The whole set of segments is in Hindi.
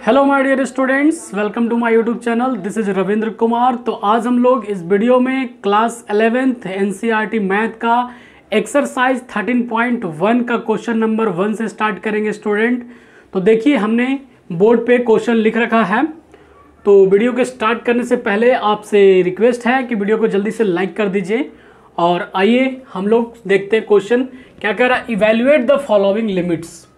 Hello my dear students, welcome to my YouTube channel. This is Ravindra Kumar. तो आज हम लोग इस वीडियो में क्लास 11th एनसीईआरटी मैथ का एक्सरसाइज 13.1 का क्वेश्चन नंबर 1 से स्टार्ट करेंगे स्टूडेंट। तो देखिए, हमने बोर्ड पे क्वेश्चन लिख रखा है। तो वीडियो के स्टार्ट करने से पहले आपसे रिक्वेस्ट है कि वीडियो को जल्दी से लाइक कर दीजिए। और आइए हम लोग देखते हैं क्वेश्चन क्या कह रहा है। Evaluate the following limits.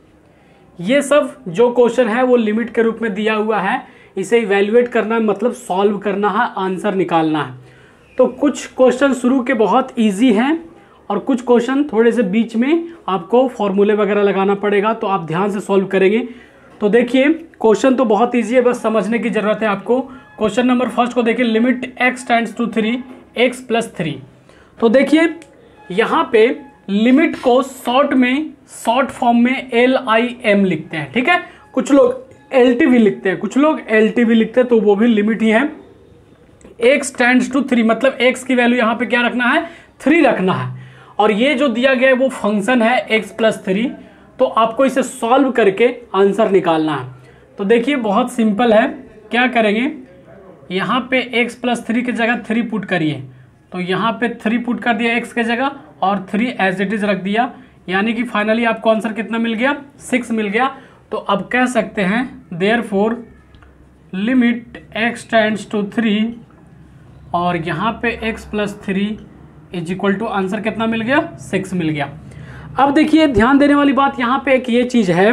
ये सब जो क्वेश्चन है वो लिमिट के रूप में दिया हुआ है। इसे इवेल्युएट करना है, मतलब सॉल्व करना है, आंसर निकालना है। तो कुछ क्वेश्चन शुरू के बहुत इजी हैं और कुछ क्वेश्चन थोड़े से बीच में आपको फॉर्मूले वगैरह लगाना पड़ेगा, तो आप ध्यान से सॉल्व करेंगे। तो देखिए, क्वेश्चन तो बहुत ईजी है, बस समझने की जरूरत है आपको। क्वेश्चन नंबर फर्स्ट को देखिए, limit x tends to 3 x plus 3। तो देखिए यहाँ पे लिमिट को शॉर्ट फॉर्म में LIM लिखते हैं, ठीक है। कुछ लोग LTV लिखते हैं, कुछ लोग LTV लिखते हैं, तो वो भी लिमिट ही है। x टेंड्स टू 3 मतलब x की वैल्यू यहाँ पे क्या रखना है, 3 रखना है। और ये जो दिया गया है वो फंक्शन है x प्लस 3। तो आपको इसे सॉल्व करके आंसर निकालना है। तो देखिए बहुत सिंपल है। क्या करेंगे, यहाँ पे x प्लस 3 की जगह 3 पुट करिए। तो यहाँ पे 3 पुट कर दिया x के जगह और 3 एज इट इज रख दिया, यानी कि फाइनली आपको आंसर कितना मिल गया, 6 मिल गया। तो अब कह सकते हैं therefore limit x tends to 3 और यहाँ पे x plus 3 is equal to answer कितना मिल गया, 6 मिल गया। अब देखिए ध्यान देने वाली बात यहाँ पे एक ये चीज है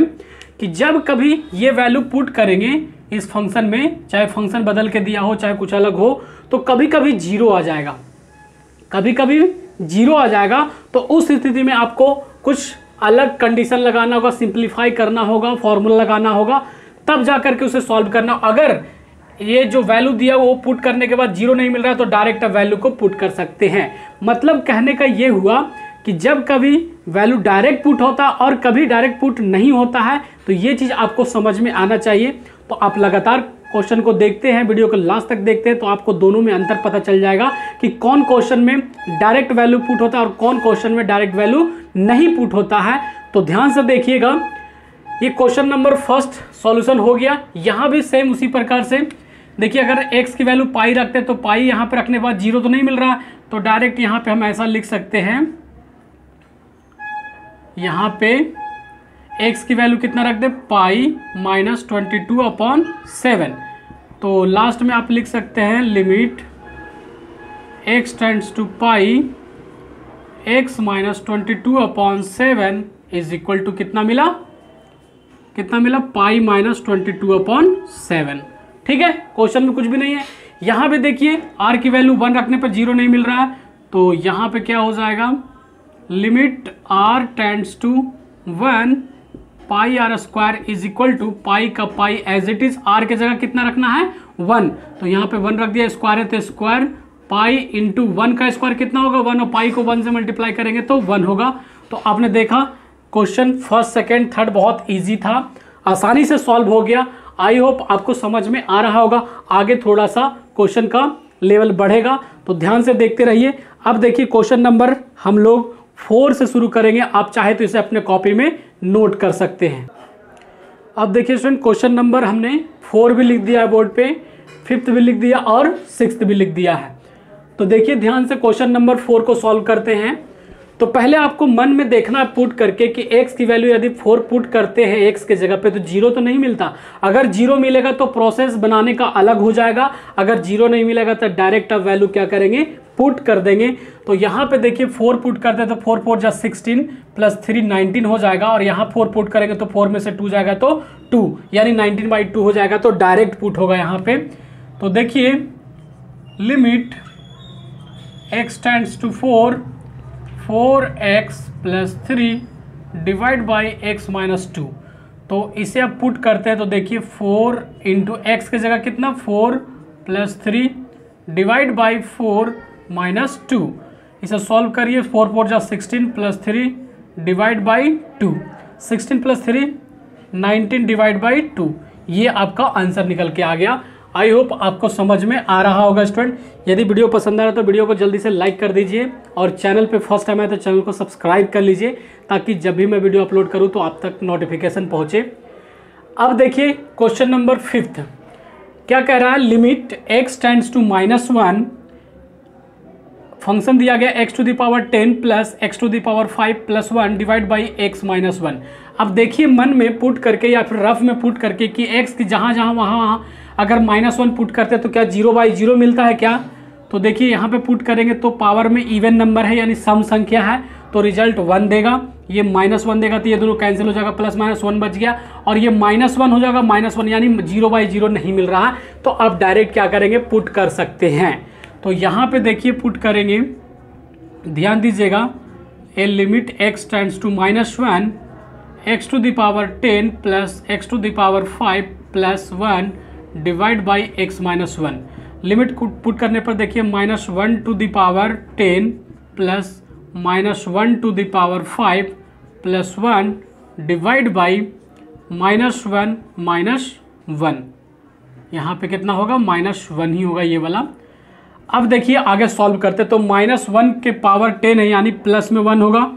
कि जब कभी ये वैल्यू पुट करेंगे इस फंक्शन में, चाहे फंक्शन बदल के दिया हो चाहे कुछ अलग हो, तो कभी कभी जीरो आ जाएगा, कभी कभी जीरो आ जाएगा। तो उस स्थिति में आपको कुछ अलग कंडीशन लगाना होगा, सिंप्लीफाई करना होगा, फॉर्मूला लगाना होगा, तब जाकर के उसे सॉल्व करना। अगर ये जो वैल्यू दिया वो पुट करने के बाद जीरो नहीं मिल रहा है तो डायरेक्ट वैल्यू को पुट कर सकते हैं। मतलब कहने का ये हुआ कि जब कभी वैल्यू डायरेक्ट पुट होता है और कभी डायरेक्ट पुट नहीं होता है, तो ये चीज़ आपको समझ में आना चाहिए। तो आप लगातार क्वेश्चन को देखते हैं, वीडियो को लास्ट तक देखते हैं, तो आपको दोनों में अंतर पता चल जाएगा कि कौन क्वेश्चन में डायरेक्ट वैल्यू पुट होता है और कौन क्वेश्चन में डायरेक्ट वैल्यू नहीं पुट होता है। तो ध्यान से देखिएगा, ये क्वेश्चन नंबर फर्स्ट सॉल्यूशन हो गया। यहाँ भी सेम उसी प्रकार से देखिए, अगर x की वैल्यू पाई रखते हैं तो पाई यहाँ पे रखने के बाद जीरो तो नहीं मिल रहा, तो डायरेक्ट यहाँ पे हम ऐसा लिख सकते हैं, यहाँ पे x की वैल्यू कितना रख दे, पाई माइनस 22/7। तो लास्ट में आप लिख सकते हैं limit x tends to pi x minus 22/7 is equal to कितना मिला, पाई माइनस 22/7। ठीक है, क्वेश्चन में कुछ भी नहीं है। यहाँ पे देखिए r की वैल्यू 1 रखने पर जीरो नहीं मिल रहा है, तो यहाँ पे क्या हो जाएगा, limit r tends to 1 pi r square is equal to pi का pi as it is, r के जगह कितना रखना है, 1। तो यहाँ पे 1 रख दिया, स्क्वायर है तो स्क्वायर, पाई इंटू 1 का स्क्वायर कितना होगा, 1, और पाई को 1 से मल्टीप्लाई करेंगे तो 1 होगा। तो आपने देखा क्वेश्चन फर्स्ट सेकेंड थर्ड बहुत ईजी था, आसानी से सॉल्व हो गया। आई होप आपको समझ में आ रहा होगा। आगे थोड़ा सा क्वेश्चन का लेवल बढ़ेगा, तो ध्यान से देखते रहिए। अब देखिए क्वेश्चन नंबर हम लोग 4 से शुरू करेंगे। आप चाहे तो इसे अपने कॉपी में नोट कर सकते हैं। अब देखिए स्टूडेंट, क्वेश्चन नंबर हमने 4 भी लिख दिया है बोर्ड पे, 5th भी लिख दिया और 6th भी लिख दिया है। तो देखिए ध्यान से क्वेश्चन नंबर 4 को सॉल्व करते हैं। तो पहले आपको मन में देखना है पुट करके कि x की वैल्यू यदि 4 पुट करते हैं x के जगह पे तो जीरो तो नहीं मिलता। अगर जीरो मिलेगा तो प्रोसेस बनाने का अलग हो जाएगा, अगर जीरो नहीं मिलेगा तो डायरेक्ट आप वैल्यू क्या करेंगे, पुट कर देंगे। तो यहाँ पे देखिए 4 पुट करते हैं तो 4 4 जा 16 प्लस 3 19 हो जाएगा, और यहाँ 4 पुट करेंगे तो 4 में से 2 जाएगा तो 2, यानी 19/2 हो जाएगा, तो डायरेक्ट पुट होगा यहाँ पे। तो देखिए limit x tends to 4x plus 3 divide by x minus 2। तो इसे आप पुट करते हैं तो देखिए 4 इंटू एक्स की जगह कितना, 4 प्लस 3 डिवाइड बाई 4 माइनस 2। इसे सॉल्व करिए, 4 4 जा 16 plus 3 divide by 2, 16 plus 3 19 divide by 2। ये आपका आंसर निकल के आ गया। आई होप आपको समझ में आ रहा होगा स्टूडेंट। यदि वीडियो पसंद आ रहा है तो वीडियो को जल्दी से लाइक कर दीजिए और चैनल पे फर्स्ट टाइम आए तो चैनल को सब्सक्राइब कर लीजिए ताकि जब भी मैं वीडियो अपलोड करूँ तो आप तक नोटिफिकेशन पहुँचे। अब देखिए क्वेश्चन नंबर 5 क्या कह रहा है, limit x tends to -1, function दिया गया x to the power 10 plus x to the power 5 plus 1 divide by x minus 1। अब देखिए मन में पुट करके या फिर रफ में पुट करके कि x की जहाँ जहाँ वहाँ अगर -1 पुट करते तो क्या 0/0 मिलता है क्या। तो देखिए यहाँ पे पुट करेंगे तो पावर में इवन नंबर है यानी सम संख्या है तो रिजल्ट 1 देगा, ये -1 देगा तो ये दोनों कैंसिल हो जाएगा, प्लस माइनस 1 बच गया और ये -1 हो जाएगा, -1 यानी 0/0 नहीं मिल रहा है। तो अब डायरेक्ट क्या करेंगे, पुट कर सकते हैं। तो यहाँ पे देखिए पुट करेंगे, ध्यान दीजिएगा, a limit x tends to -1 x to the power 10 plus x to the power 5 plus 1 divide by x minus 1। Limit put करने पर देखिए -1 to the power 10 plus -1 to the power 5 plus 1 divide by -1 minus 1। यहाँ पे कितना होगा, -1 ही होगा ये वाला। अब देखिए आगे सॉल्व करते तो -1 के पावर 10 है यानी प्लस में 1 होगा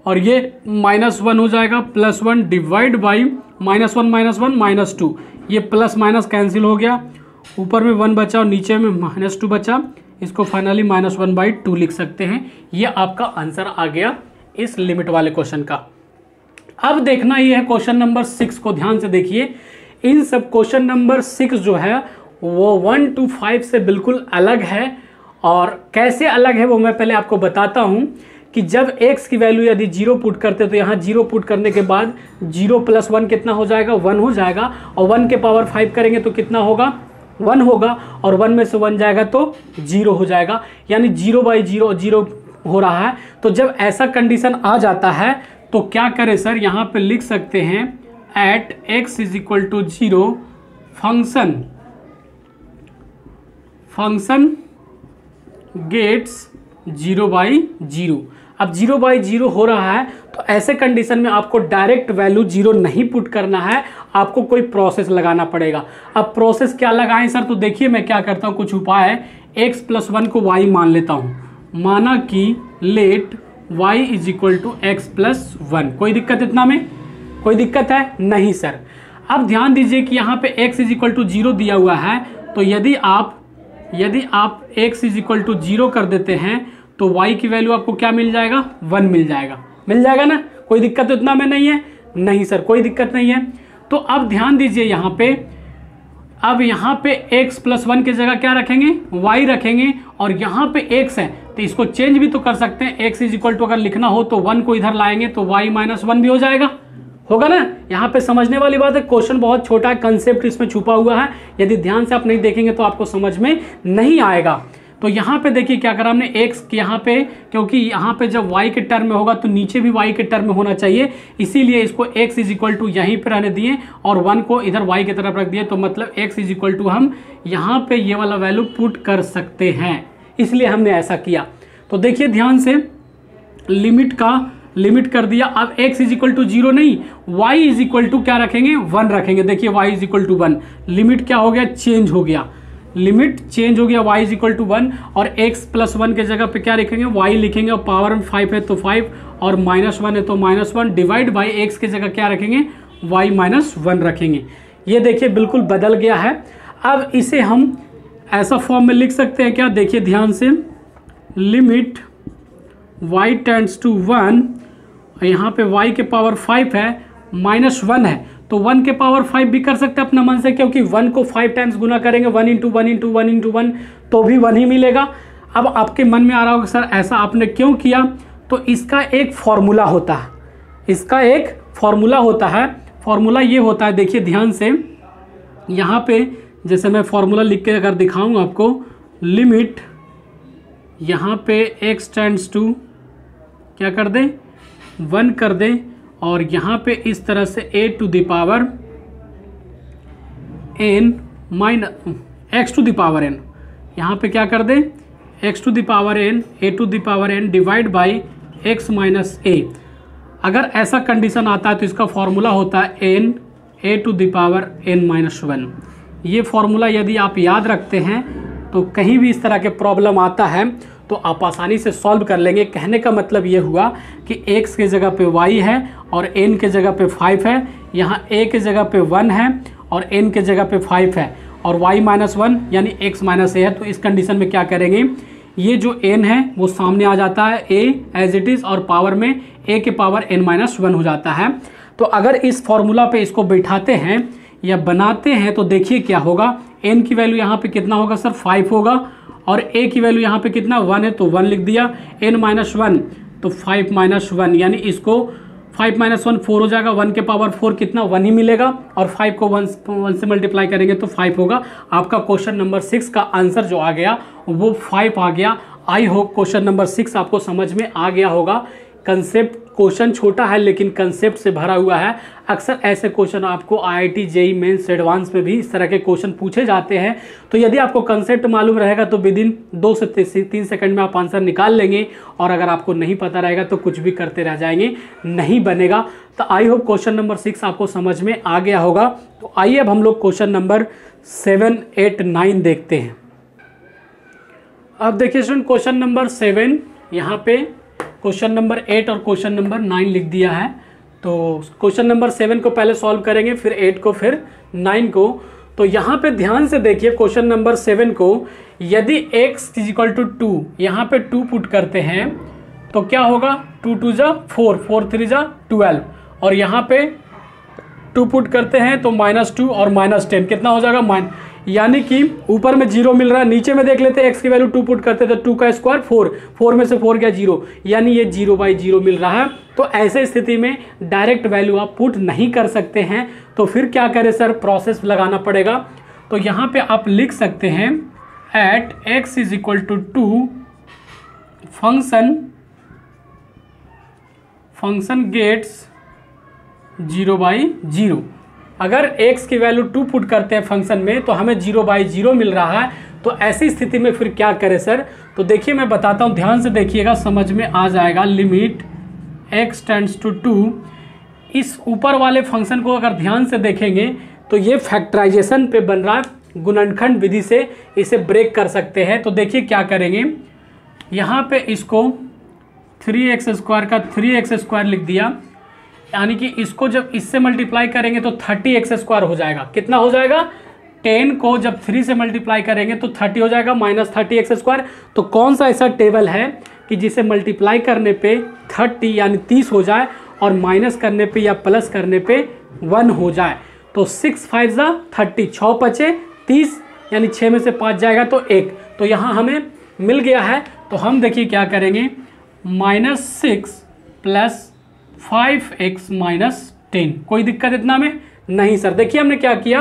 और ये -1 हो जाएगा, प्लस 1 डिवाइड बाई -1 माइनस 1 -2। ये प्लस माइनस कैंसिल हो गया, ऊपर में 1 बचा और नीचे में -2 बचा। इसको फाइनली -1/2 लिख सकते हैं। ये आपका आंसर आ गया इस लिमिट वाले क्वेश्चन का। अब देखना ये है क्वेश्चन नंबर 6 को, ध्यान से देखिए। इन सब क्वेश्चन नंबर 6 जो है वो 1 to 5 से बिल्कुल अलग है और कैसे अलग है वो मैं पहले आपको बताता हूँ कि जब x की वैल्यू यदि 0 पुट करते तो यहाँ 0 पुट करने के बाद 0 + 1 कितना हो जाएगा, 1 हो जाएगा और 1 के पावर 5 करेंगे तो कितना होगा, 1 होगा और 1 में से 1 जाएगा तो 0 हो जाएगा, यानी 0/0 हो रहा है। तो जब ऐसा कंडीशन आ जाता है तो क्या करें सर, यहाँ पे लिख सकते हैं एट x = 0 फंक्शन गेट्स 0/0। अब 0/0 हो रहा है तो ऐसे कंडीशन में आपको डायरेक्ट वैल्यू 0 नहीं पुट करना है, आपको कोई प्रोसेस लगाना पड़ेगा। अब प्रोसेस क्या लगाएं सर, तो देखिए मैं क्या करता हूं, कुछ उपाय है। x + 1 को y मान लेता हूं, माना कि लेट y = x + 1। कोई दिक्कत इतना में, कोई दिक्कत है नहीं सर। अब ध्यान दीजिए कि यहाँ पे x = 0 दिया हुआ है तो यदि आप x = 0 कर देते हैं तो y की वैल्यू आपको क्या मिल जाएगा, 1 मिल जाएगा ना। कोई दिक्कत तो इतना में नहीं है, नहीं सर कोई दिक्कत नहीं है। तो अब ध्यान दीजिए यहाँ पे, अब यहाँ पे x + 1 की जगह क्या रखेंगे, y रखेंगे और यहाँ पे x है तो इसको चेंज भी तो कर सकते हैं। x = अगर लिखना हो तो 1 को इधर लाएंगे तो y - 1 भी हो जाएगा, होगा ना। यहाँ पे समझने वाली बात है, क्वेश्चन बहुत छोटा है, कंसेप्ट इसमें छुपा हुआ है। यदि ध्यान से आप नहीं देखेंगे तो आपको समझ में नहीं आएगा। तो यहाँ पे देखिए क्या करा हमने, x यहाँ पे, क्योंकि यहाँ पे जब y के टर्म में होगा तो नीचे भी y के टर्म में होना चाहिए, इसीलिए इसको x = यहीं पे रहने दिए और 1 को इधर y की तरफ रख दिए। तो मतलब x = हम यहाँ पे ये वाला वैल्यू पुट कर सकते हैं, इसलिए हमने ऐसा किया। तो देखिए ध्यान से, लिमिट कर दिया। अब x = 0 नहीं, y = क्या रखेंगे, 1 रखेंगे। देखिए y = 1, लिमिट क्या हो गया, चेंज हो गया, लिमिट चेंज हो गया, y = 1 और x + 1 के जगह पे क्या लिखेंगे, y लिखेंगे और पावर में 5 है तो 5 और -1 है तो -1 डिवाइड बाई x की जगह क्या रखेंगे, y - 1 रखेंगे। ये देखिए बिल्कुल बदल गया है। अब इसे हम ऐसा फॉर्म में लिख सकते हैं क्या, देखिए ध्यान से, लिमिट y टेंड्स टू 1, यहाँ पे y के पावर 5 है, -1 है तो 1 के पावर 5 भी कर सकते हैं अपना मन से, क्योंकि 1 को 5 टाइम्स गुना करेंगे, 1 × 1 × 1 × 1 तो भी 1 ही मिलेगा। अब आपके मन में आ रहा होगा सर ऐसा आपने क्यों किया, तो इसका एक फॉर्मूला होता है, इसका एक फॉर्मूला होता है। फॉर्मूला ये होता है, देखिए ध्यान से, यहाँ पे जैसे मैं फॉर्मूला लिख के अगर दिखाऊँ आपको, लिमिट यहाँ पे x टेंड्स टू क्या कर दें, 1 कर दें और यहाँ पे इस तरह से a to the power n x to the power n, यहाँ पे क्या कर दें, x to the power n a to the power n divide by x - a। अगर ऐसा कंडीशन आता है तो इसका फॉर्मूला होता है n a to the power n - 1। ये फॉर्मूला यदि आप याद रखते हैं तो कहीं भी इस तरह के प्रॉब्लम आता है तो आप आसानी से सॉल्व कर लेंगे। कहने का मतलब ये हुआ कि x के जगह पे y है और n के जगह पे 5 है, यहाँ a के जगह पे 1 है और n के जगह पे 5 है और y माइनस 1 यानी x माइनस a है। तो इस कंडीशन में क्या करेंगे, ये जो n है वो सामने आ जाता है a एज इट इज़ और पावर में a के पावर n माइनस 1 हो जाता है। तो अगर इस फॉर्मूला पे इसको बैठाते हैं या बनाते हैं तो देखिए क्या होगा, n की वैल्यू यहाँ पे कितना होगा सर 5 होगा और a की वैल्यू यहाँ पे कितना 1 है तो 1 लिख दिया, n माइनस 1 तो 5 माइनस 1 यानी इसको 5 माइनस 1 4 हो जाएगा, 1 के पावर 4 कितना 1 ही मिलेगा और 5 को 1 से मल्टीप्लाई करेंगे तो 5 होगा। आपका क्वेश्चन नंबर 6 का आंसर जो आ गया वो 5 आ गया। आई होप क्वेश्चन नंबर 6 आपको समझ में आ गया होगा। कंसेप्ट क्वेश्चन छोटा है लेकिन कंसेप्ट से भरा हुआ है। अक्सर ऐसे क्वेश्चन आपको आईआईटी जेईई मेंस एडवांस में भी इस तरह के क्वेश्चन पूछे जाते हैं। तो यदि आपको कंसेप्ट मालूम रहेगा तो विद इन 2 से 3 सेकंड में आप आंसर निकाल लेंगे और अगर आपको नहीं पता रहेगा तो कुछ भी करते रह जाएंगे, नहीं बनेगा। तो आई होप क्वेश्चन नंबर 6 आपको समझ में आ गया होगा। तो आइए अब हम लोग क्वेश्चन नंबर 7, 8, 9 देखते हैं। अब देखिए स्टूडेंट क्वेश्चन नंबर 7 यहाँ पे क्वेश्चन नंबर 8 और क्वेश्चन नंबर 9 लिख दिया है। तो क्वेश्चन नंबर 7 को पहले सॉल्व करेंगे, फिर 8 को, फिर 9 को। तो यहाँ पे ध्यान से देखिए क्वेश्चन नंबर 7 को, यदि x इक्वल टू 2 यहाँ पे 2 पुट करते हैं तो क्या होगा, 2 2 जा 4, 4 3 जा 12 और यहाँ पे 2 पुट करते हैं तो -2 और -10 कितना हो जाएगा यानी कि ऊपर में 0 मिल रहा है, नीचे में देख लेते हैं x की वैल्यू 2 पुट करते तो 2 का स्क्वायर 4, 4 में से 4 गया 0 यानी ये 0/0 मिल रहा है। तो ऐसे स्थिति में डायरेक्ट वैल्यू आप पुट नहीं कर सकते हैं। तो फिर क्या करें सर, प्रोसेस लगाना पड़ेगा। तो यहाँ पे आप लिख सकते हैं at x is equal to 2 function gets 0/0। अगर x की वैल्यू 2 पुट करते हैं फंक्शन में तो हमें 0/0 मिल रहा है। तो ऐसी स्थिति में फिर क्या करें सर, तो देखिए मैं बताता हूँ, ध्यान से देखिएगा, समझ में आ जाएगा। लिमिट x टेंड्स टू 2, इस ऊपर वाले फंक्शन को अगर ध्यान से देखेंगे तो ये फैक्टराइजेशन पे बन रहा है, गुणनखंड विधि से इसे ब्रेक कर सकते हैं। तो देखिए क्या करेंगे, यहाँ पे इसको 3x² का 3x² लिख दिया, यानी कि इसको जब इससे मल्टीप्लाई करेंगे तो 30x² हो जाएगा। कितना हो जाएगा, 10 को जब 3 से मल्टीप्लाई करेंगे तो 30 हो जाएगा -30x²। तो कौन सा ऐसा टेबल है कि जिसे मल्टीप्लाई करने पे 30 यानी 30 हो जाए और माइनस करने पे या प्लस करने पे 1 हो जाए। तो 6 5 जा 30, 6 बचे 30 यानी 6 में से 5 जाएगा तो 1। तो यहाँ हमें मिल गया है। तो हम देखिए क्या करेंगे, -6 + 5x - 10। कोई दिक्कत इतना में नहीं सर। देखिए हमने क्या किया,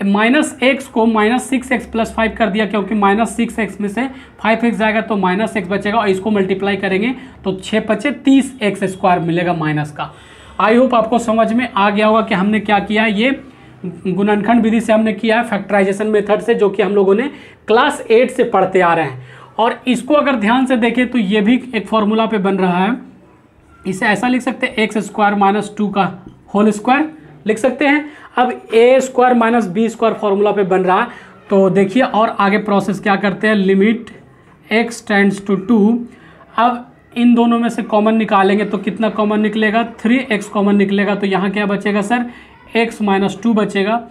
-x को -6x + 5 कर दिया, क्योंकि -6x में से 5x जाएगा तो -x बचेगा और इसको मल्टीप्लाई करेंगे तो 6 बचे 30x² मिलेगा माइनस का। आई होप आपको समझ में आ गया होगा कि हमने क्या किया है। ये गुणनखंड विधि से हमने किया है, फैक्टराइजेशन मेथड से, जो कि हम लोगों ने क्लास 8 से पढ़ते आ रहे हैं। और इसको अगर ध्यान से देखें तो ये भी एक फॉर्मूला पे बन रहा है। इसे ऐसा लिख सकते हैं x² - 2 का होल स्क्वायर लिख सकते हैं। अब a² - b² फॉर्मूला पे बन रहा है। तो देखिए और आगे प्रोसेस क्या करते हैं, लिमिट x टेंड्स टू 2। अब इन दोनों में से कॉमन निकालेंगे तो कितना कॉमन निकलेगा, 3x कॉमन निकलेगा। तो यहाँ क्या बचेगा सर, x - 2 बचेगा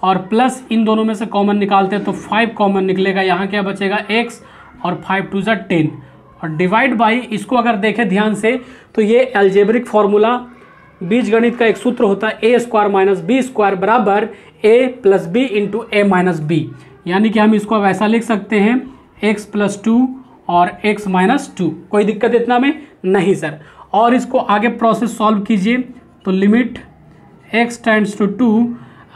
और प्लस इन दोनों में से कॉमन निकालते हैं तो 5 कॉमन निकलेगा। यहाँ क्या बचेगा, x और 5 2 = 10 और डिवाइड बाई, इसको अगर देखें ध्यान से तो ये अलजेब्रिक फार्मूला बीज गणित का एक सूत्र होता है, a² - b² बराबर a + b × a - b। यानी कि हम इसको अब ऐसा लिख सकते हैं x + 2 और x - 2। कोई दिक्कत इतना में नहीं सर। और इसको आगे प्रोसेस सॉल्व कीजिए तो लिमिट x टेंड्स टू 2।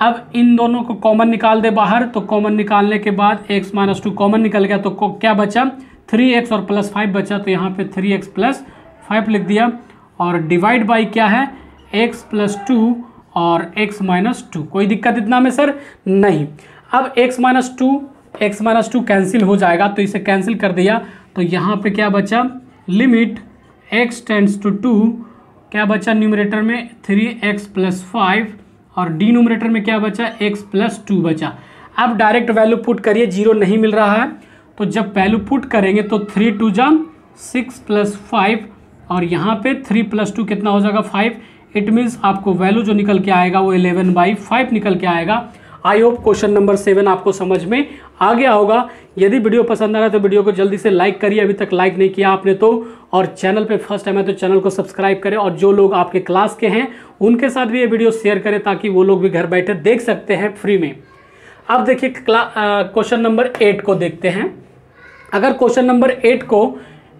अब इन दोनों को कॉमन निकाल दे बाहर, तो कॉमन निकालने के बाद x - 2 कॉमन निकल गया तो क्या बचा, 3x और +5 बचा। तो यहाँ पे 3x + 5 लिख दिया और डिवाइड बाई क्या है, x + 2 और x - 2। कोई दिक्कत इतना में सर नहीं। अब x - 2 कैंसिल हो जाएगा तो इसे कैंसिल कर दिया। तो यहाँ पे क्या बचा, लिमिट x टेंड्स टू 2, क्या बचा न्यूमरेटर में 3x + 5 और डिनोमिनेटर में क्या बचा, x + 2 बचा। अब डायरेक्ट वैल्यू पुट करिए, 0 नहीं मिल रहा है तो जब वैल्यू पुट करेंगे तो 3 2 जा 6 + 5 और यहाँ पे 3 + 2 कितना हो जाएगा 5। इट मीन्स आपको वैल्यू जो निकल के आएगा वो 11/5 निकल के आएगा। आई होप क्वेश्चन नंबर 7 आपको समझ में आ गया होगा। यदि वीडियो पसंद आ रहा है तो वीडियो को जल्दी से लाइक करिए, अभी तक लाइक नहीं किया आपने तो, और चैनल पे फर्स्ट टाइम है तो चैनल को सब्सक्राइब करें, और जो लोग आपके क्लास के हैं उनके साथ भी ये वीडियो शेयर करें ताकि वो लोग भी घर बैठे देख सकते हैं फ्री में। अब देखिए क्वेश्चन नंबर 8 को देखते हैं। अगर क्वेश्चन नंबर 8 को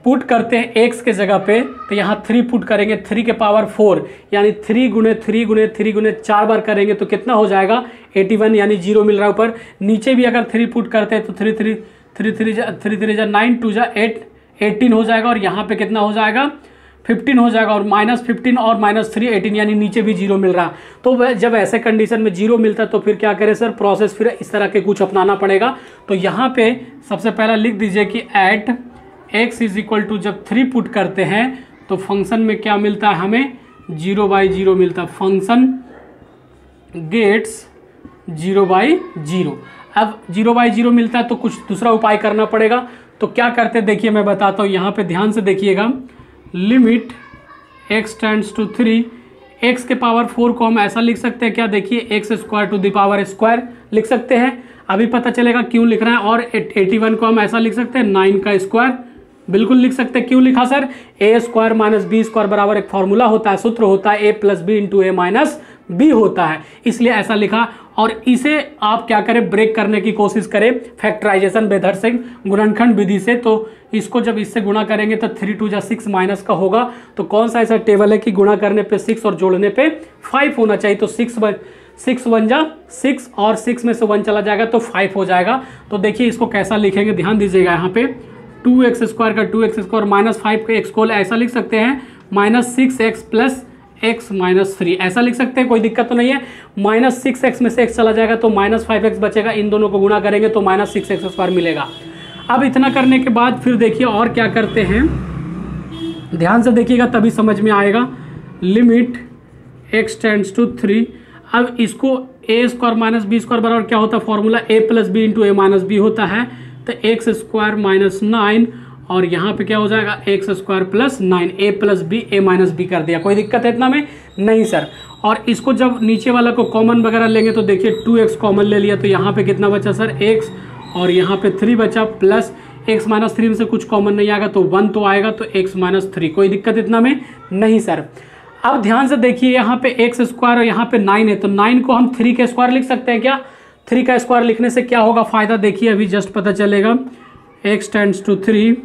पुट करते हैं x के जगह पे तो यहाँ 3 पुट करेंगे, 3 के पावर 4 यानी 3 गुणे 3 गुणे 3 गुणे 4 बार करेंगे तो कितना हो जाएगा 81, यानी 0 मिल रहा है ऊपर। नीचे भी अगर 3 पुट करते हैं तो 3 3 जा 9 2 जा 8 18 हो जाएगा, और यहाँ पे कितना हो जाएगा 15 हो जाएगा, और -15 और -3 18 यानी नीचे भी 0 मिल रहा। तो जब ऐसे कंडीशन में 0 मिलता है तो फिर क्या करें सर, प्रोसेस फिर इस तरह के कुछ अपनाना पड़ेगा। तो यहाँ पे सबसे पहला लिख दीजिए कि एट x = जब 3 पुट करते हैं तो फंक्शन में क्या मिलता है हमें 0/0 मिलता है, फंक्शन गेट्स 0/0। अब 0/0 मिलता है तो कुछ दूसरा उपाय करना पड़ेगा। तो क्या करते हैं देखिए मैं बताता हूँ, यहाँ पे ध्यान से देखिएगा। Limit x tends to 3, x के पावर 4 को हम ऐसा लिख सकते हैं क्या, देखिए x² लिख सकते हैं, अभी पता चलेगा क्यों लिख रहे हैं। और 81 को हम ऐसा लिख सकते हैं 9 का स्क्वायर, बिल्कुल लिख सकते हैं। क्यों लिखा सर, a² - b² बराबर एक फॉर्मूला होता है, सूत्र होता है a + b × a - b होता है, इसलिए ऐसा लिखा। और इसे आप क्या करें, ब्रेक करने की कोशिश करें फैक्टराइजेशन मेथड से, गुणनखंड विधि से। तो इसको जब इससे गुणा करेंगे तो 3 2 जा 6 माइनस का होगा। तो कौन सा ऐसा टेबल है कि गुणा करने पे 6 और जोड़ने पे 5 होना चाहिए। तो 6 1 जा 6 और 6 में से 1 चला जाएगा तो 5 हो जाएगा। तो देखिए इसको कैसा लिखेंगे, ध्यान दीजिएगा। यहाँ पे 2x² का 2x² -5 का x को ऐसा लिख सकते हैं -6x + x - 3 ऐसा लिख सकते हैं, कोई दिक्कत तो नहीं है। -6x में से x चला जाएगा तो -5x बचेगा, इन दोनों को गुणा करेंगे तो -6x² मिलेगा। अब इतना करने के बाद फिर देखिए और क्या करते हैं, ध्यान से देखिएगा तभी समझ में आएगा। लिमिट x टेंड्स टू 3, अब इसको a² - b² बराबर क्या होता है, formula a + b × a - b होता है। तो x² - 9 और यहाँ पे क्या हो जाएगा x² + 9, a + b a - b कर दिया। कोई दिक्कत है इतना में नहीं सर। और इसको जब नीचे वाला को कॉमन वगैरह लेंगे तो देखिए 2x कॉमन ले लिया तो यहाँ पे कितना बचा सर x, और यहाँ पे 3 बचा, प्लस x - 3 में से कुछ कॉमन नहीं आएगा तो 1 तो आएगा, तो x - 3। कोई दिक्कत इतना में नहीं सर। अब ध्यान से देखिए यहाँ पे x² और यहाँ पे 9 है तो 9 को हम 3 का स्क्वायर लिख सकते हैं क्या। 3 का स्क्वायर लिखने से क्या होगा फ़ायदा, देखिए अभी जस्ट पता चलेगा। x टेंड्स टू 3,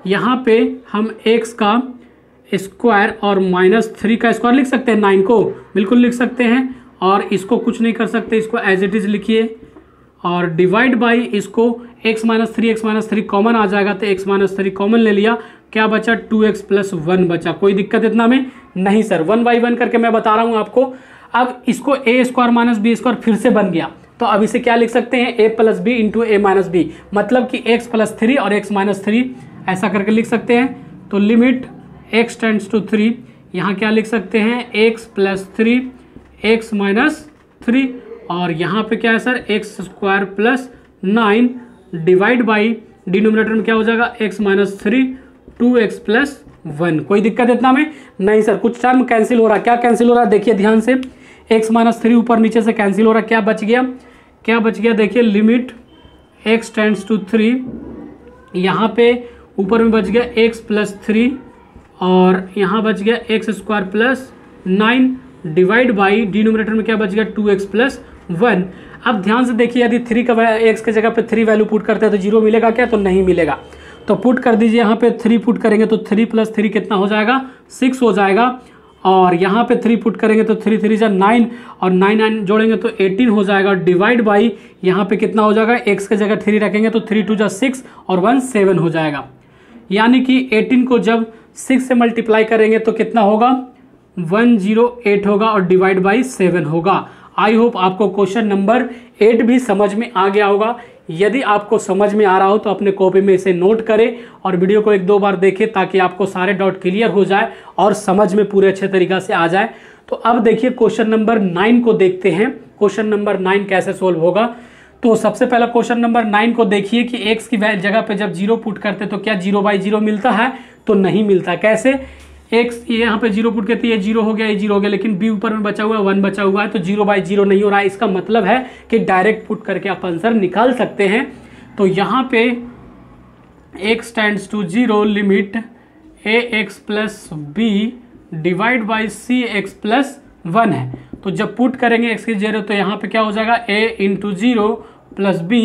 यहाँ पे हम x का स्क्वायर और -3 का स्क्वायर लिख सकते हैं, 9 को बिल्कुल लिख सकते हैं। और इसको कुछ नहीं कर सकते, इसको एज इट इज़ लिखिए और डिवाइड बाई इसको x - 3 कॉमन आ जाएगा तो x - 3 कॉमन ले लिया, क्या बचा 2x + 1 बचा। कोई दिक्कत इतना में नहीं सर, 1/1 करके मैं बता रहा हूँ आपको। अब इसको a² - b² फिर से बन गया तो अब इसे क्या लिख सकते हैं a + b × a - b, मतलब कि x + 3 और x - 3 ऐसा करके लिख सकते हैं। तो लिमिट x टेंड्स टू 3, यहाँ क्या लिख सकते हैं x + 3 x - 3, और यहाँ पे क्या है sir x² + 9 divide by denominator में क्या हो जाएगा x - 3 2x + 1। कोई दिक्कत इतना में नहीं सर। कुछ टर्म कैंसिल हो रहा है, क्या कैंसिल हो रहा है देखिए ध्यान से, x - 3 ऊपर नीचे से कैंसिल हो रहा है, क्या बच गया देखिए लिमिट x टेंड्स टू 3, यहाँ पे ऊपर में बच गया x + 3 और यहाँ बच गया x² + 9 डिवाइड बाई डिनोमिनेटर में क्या बच गया 2x + 1। अब ध्यान से देखिए यदि 3 का x के जगह पे 3 वैल्यू पुट करते हैं तो 0 मिलेगा क्या, तो नहीं मिलेगा। तो पुट कर दीजिए, यहाँ पे 3 पुट करेंगे तो 3 + 3 कितना हो जाएगा 6 हो जाएगा, और यहाँ पे 3 पुट करेंगे तो 3 3 जा 9 और 9 जोड़ेंगे तो 18 हो जाएगा, डिवाइड बाई यहाँ पे कितना हो जाएगा x के जगह 3 रखेंगे तो 3 2 जा 6 और 1 7 हो जाएगा। यानी कि 18 को जब 6 से मल्टीप्लाई करेंगे तो कितना होगा 108 होगा और डिवाइड बाई 7 होगा। आई होप आपको क्वेश्चन नंबर 8 भी समझ में आ गया होगा। यदि आपको समझ में आ रहा हो तो अपने कॉपी में इसे नोट करें और वीडियो को 1-2 बार देखें ताकि आपको सारे डाउट क्लियर हो जाए और समझ में पूरे अच्छे तरीक़ा से आ जाए। तो अब देखिए क्वेश्चन नंबर 9 को देखते हैं। क्वेश्चन नंबर 9 कैसे सोल्व होगा। तो सबसे पहला क्वेश्चन नंबर 9 को देखिए कि x की जगह पे जब 0 पुट करते तो क्या 0/0 मिलता है, तो नहीं मिलता। कैसे, x यहाँ पे 0 पुट करती है, 0 हो गया, ये 0 हो गया, लेकिन b ऊपर में बचा हुआ है 1 बचा हुआ है, तो 0/0 नहीं हो रहा है। इसका मतलब है कि डायरेक्ट पुट करके आप आंसर निकाल सकते हैं। तो यहाँ पे x tends to 0 limit ax plus b divide by cx plus 1 है। तो जब पुट करेंगे x की जगह तो यहाँ पे क्या हो जाएगा, a इंटू 0 प्लस b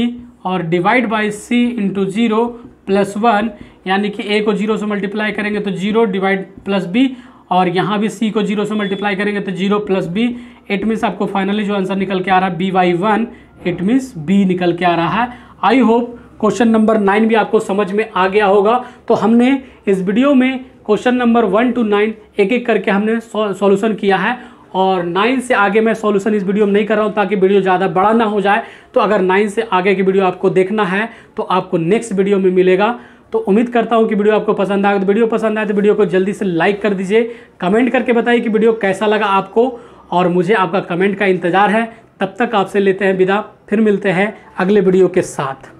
और divide by c into 0 plus 1, यानी कि a को 0 से मल्टीप्लाई करेंगे तो 0 डिवाइड प्लस b, और यहाँ भी c को 0 से मल्टीप्लाई करेंगे तो 0 प्लस b। इट मीन्स आपको फाइनली जो आंसर निकल के आ रहा है b/1, इट मीन्स b निकल के आ रहा है। आई होप क्वेश्चन नंबर 9 भी आपको समझ में आ गया होगा। तो हमने इस वीडियो में क्वेश्चन नंबर 1 to 9 एक एक करके हमने सॉल्यूशन किया है, और 9 से आगे मैं सॉल्यूशन इस वीडियो में नहीं कर रहा हूं ताकि वीडियो ज़्यादा बड़ा ना हो जाए। तो अगर 9 से आगे की वीडियो आपको देखना है तो आपको नेक्स्ट वीडियो में मिलेगा। तो उम्मीद करता हूं कि वीडियो आपको पसंद आएगा। तो वीडियो पसंद आए तो वीडियो को जल्दी से लाइक कर दीजिए, कमेंट करके बताइए कि वीडियो कैसा लगा आपको, और मुझे आपका कमेंट का इंतजार है। तब तक आपसे लेते हैं विदा, फिर मिलते हैं अगले वीडियो के साथ।